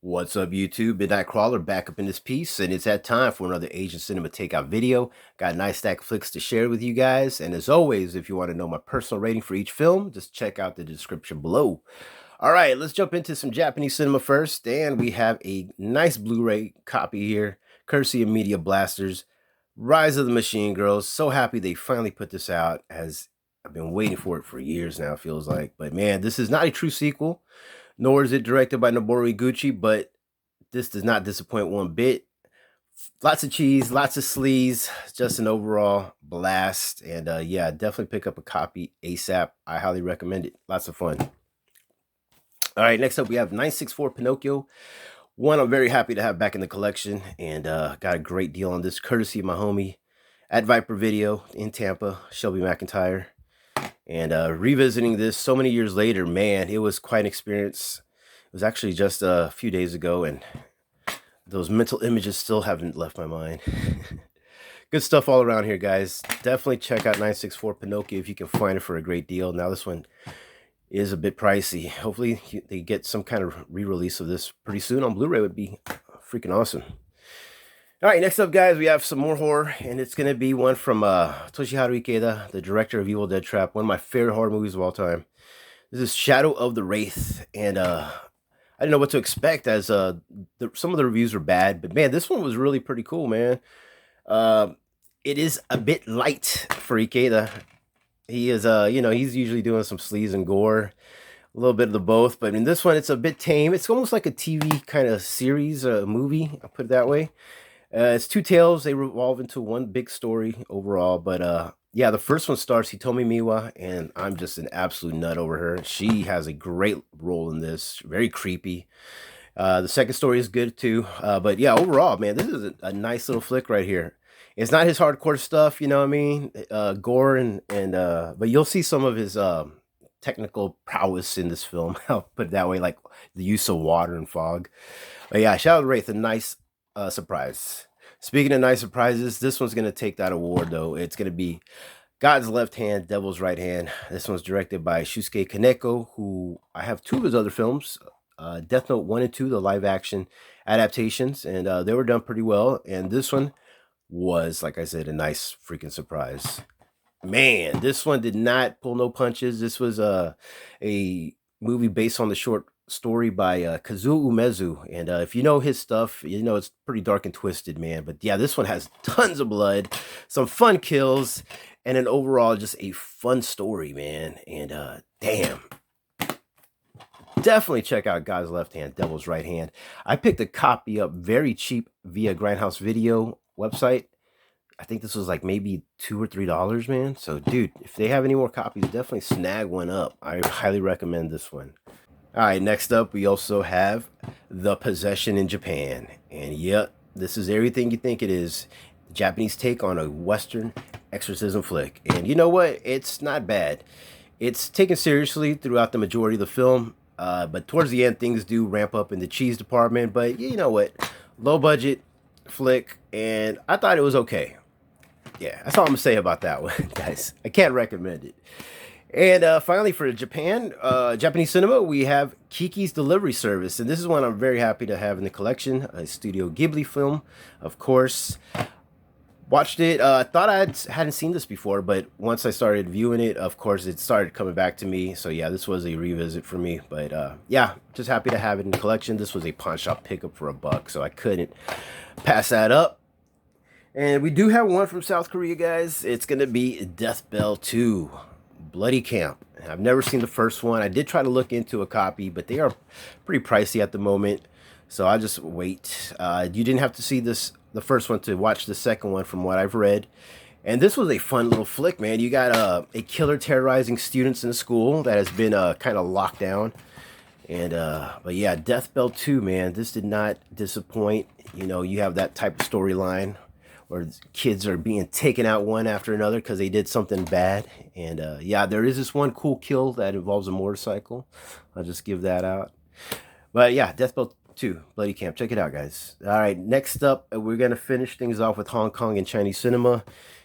What's up, YouTube? Midnitekrawlr back up in this piece, and it's that time for another Asian cinema takeout video. Got a nice stack of flicks to share with you guys, and as always, if you want to know my personal rating for each film, just check out the description below. All right, let's jump into some Japanese cinema first, and we have a nice Blu-ray copy here, courtesy of Media Blasters. Rise of the Machine Girls. So happy they finally put this out, as I've been waiting for it for years now, it feels like. But man, this is not a true sequel, nor is it directed by Noboru Iguchi, but this does not disappoint one bit. Lots of cheese, lots of sleaze, just an overall blast. And yeah, definitely pick up a copy ASAP. I highly recommend it. Lots of fun. All right, next up we have 964 Pinocchio. One I'm very happy to have back in the collection, and got a great deal on this, courtesy of my homie at Viper Video in Tampa, Shelby McIntyre. And revisiting this so many years later, man, it was quite an experience. It was actually just a few days ago, and those mental images still haven't left my mind. Good stuff all around here, guys. Definitely check out 964 Pinocchio if you can find it for a great deal. Now, this one is a bit pricey. Hopefully, they get some kind of re-release of this pretty soon on Blu-ray. Would be freaking awesome. All right, next up, guys, we have some more horror, and it's going to be one from Toshiharu Ikeda, the director of Evil Dead Trap, one of my favorite horror movies of all time. This is Shadow of the Wraith, and I didn't know what to expect, as some of the reviews were bad, but man, this one was really pretty cool, man. It is a bit light for Ikeda. He is, he's usually doing some sleaze and gore, a little bit of the both, but in this one, it's a bit tame. It's almost like a TV kind of series, movie, I'll put it that way. It's two tales. They revolve into one big story overall. But yeah, the first one stars Hitomi Miwa, and I'm just an absolute nut over her. She has a great role in this. Very creepy. The second story is good too. But yeah, overall, man, this is a nice little flick right here. It's not his hardcore stuff, you know what I mean? Gore and but you'll see some of his technical prowess in this film. I'll put it that way, like the use of water and fog. But yeah, Shadow of the Wraith, a nice surprise. Speaking of nice surprises, this one's going to take that award, though. It's going to be God's Left Hand, Devil's Right Hand. This one's directed by Shusuke Kaneko, who I have two of his other films, Death Note 1 and 2, the live-action adaptations, and they were done pretty well. And this one was, like I said, a nice freaking surprise. Man, this one did not pull no punches. This was a movie based on the short story by Kazuo Umezu, and if you know his stuff, you know it's pretty dark and twisted, man. But yeah, this one has tons of blood, some fun kills, and an overall just a fun story, man. And damn, definitely check out God's Left Hand, Devil's Right Hand. I picked a copy up very cheap via Grindhouse Video website. I think this was like maybe $2 or $3, man. So dude, if they have any more copies, definitely snag one up. I highly recommend this one. All right, next up, we also have The Possession in Japan. And yep, this is everything you think it is. The Japanese take on a Western exorcism flick. And you know what? It's not bad. It's taken seriously throughout the majority of the film. But towards the end, things do ramp up in the cheese department. But you know what? Low budget flick. And I thought it was okay. Yeah, that's all I'm going to say about that one, guys. I can't recommend it. And finally, for Japan, Japanese cinema, we have Kiki's Delivery Service. And this is one I'm very happy to have in the collection. A Studio Ghibli film, of course. Watched it. Thought I hadn't seen this before, but once I started viewing it, of course, it started coming back to me. So yeah, this was a revisit for me. But yeah, just happy to have it in the collection. This was a pawn shop pickup for $1, so I couldn't pass that up. And we do have one from South Korea, guys. It's going to be Death Bell 2. Bloody Camp. I've never seen the first one. I did try to look into a copy, but they are pretty pricey at the moment, so I'll just wait. You didn't have to see the first one to watch the second one, from what I've read. And this was a fun little flick, man. You got a killer terrorizing students in a school that has been kind of locked down. And but yeah, Death Bell 2, man, this did not disappoint. You know, you have that type of storyline where kids are being taken out one after another because they did something bad. And yeah, there is this one cool kill that involves a motorcycle. I'll just give that out. But yeah, Death Bell 2, Bloody Camp. Check it out, guys. All right, next up, we're going to finish things off with Hong Kong and Chinese cinema.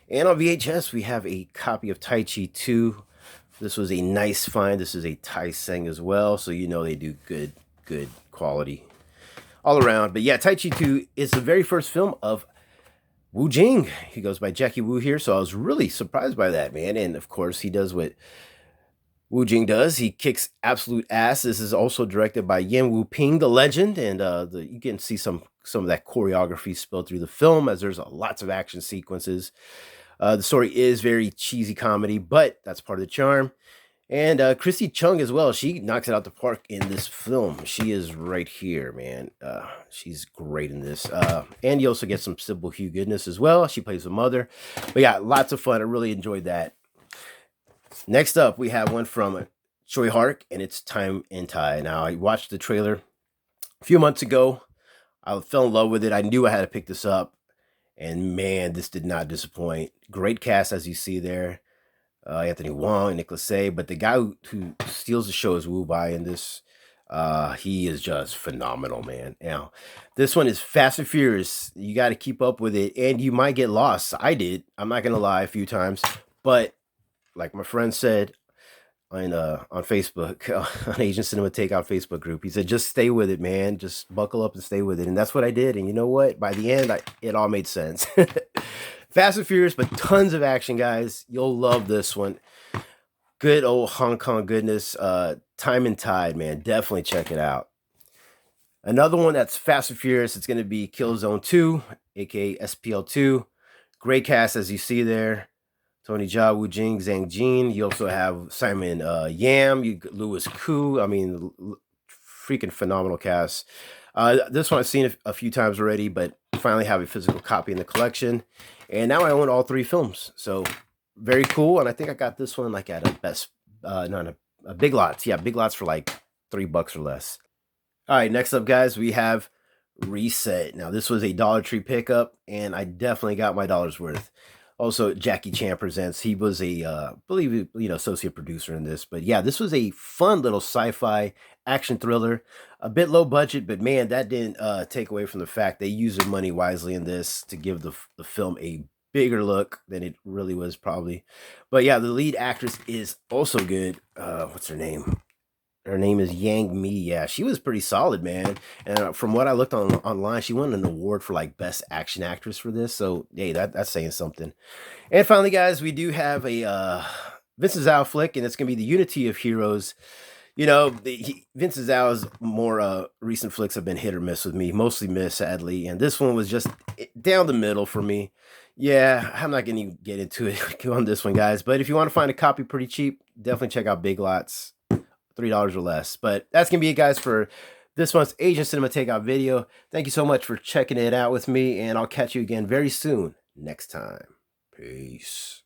And on VHS, we have a copy of Tai Chi 2. This was a nice find. This is a Tai Seng as well, so you know they do good quality. all around. But yeah, Tai Chi 2 is the very first film of Wu Jing. He goes by Jackie Wu here, so I was really surprised by that, man. And of course, he does what Wu Jing does. He kicks absolute ass. This is also directed by Yan Wu Ping, the legend, and you can see some of that choreography spilled through the film, as there's lots of action sequences. The story is very cheesy comedy, but that's part of the charm. And Christy Chung as well. She knocks it out the park in this film. She is right here, man. She's great in this. And you also get some Sybil Hugh goodness as well. She plays the mother. But yeah, lots of fun. I really enjoyed that. Next up, we have one from Choi Hark, and it's Time and Tide. Now, I watched the trailer a few months ago. I fell in love with it. I knew I had to pick this up. And man, this did not disappoint. Great cast, as you see there. Anthony Wong and Nicholas Say, but the guy who steals the show is Wu Bai in this. He is just phenomenal, man. Now, this one is Fast and Furious. You got to keep up with it, and you might get lost. I did. I'm not gonna lie, a few times, but like my friend said on Facebook, on Asian Cinema Takeout Facebook group, he said, just stay with it, man. Just buckle up and stay with it, and that's what I did. And you know what? By the end, it all made sense. Fast and Furious, but tons of action, guys. You'll love this one. Good old Hong Kong goodness. Time and Tide, man. Definitely check it out. Another one that's Fast and Furious, it's going to be Killzone 2, aka SPL2. Great cast, as you see there. Tony Jaa, Wu Jing, Zhang Jin. You also have Simon Yam, Louis Koo. I mean, freaking phenomenal cast. This one I've seen a few times already, but finally have a physical copy in the collection. And now I own all 3 films. So very cool. And I think I got this one like at a Big Lots. Yeah, Big Lots for like $3 or less. All right, next up, guys, we have Reset. Now, this was a Dollar Tree pickup, and I definitely got my dollar's worth. Also, Jackie Chan Presents. He was a, believe associate producer in this. But yeah, this was a fun little sci-fi action thriller. A bit low budget, but man, that didn't take away from the fact they used their money wisely in this to give the film a bigger look than it really was, probably. But yeah, the lead actress is also good. What's her name? Her name is Yang Mi. Yeah, she was pretty solid, man. And from what I looked online, she won an award for like best action actress for this. So hey, that's saying something. And finally, guys, we do have a Vincent Zhao flick, and it's gonna be the Unity of Heroes. You know, Vincent Zhao's more recent flicks have been hit or miss with me, mostly miss, sadly. And this one was just down the middle for me. Yeah, I'm not going to get into it on this one, guys. But if you want to find a copy pretty cheap, definitely check out Big Lots, $3 or less. But that's going to be it, guys, for this month's Asian Cinema Takeout video. Thank you so much for checking it out with me, and I'll catch you again very soon next time. Peace.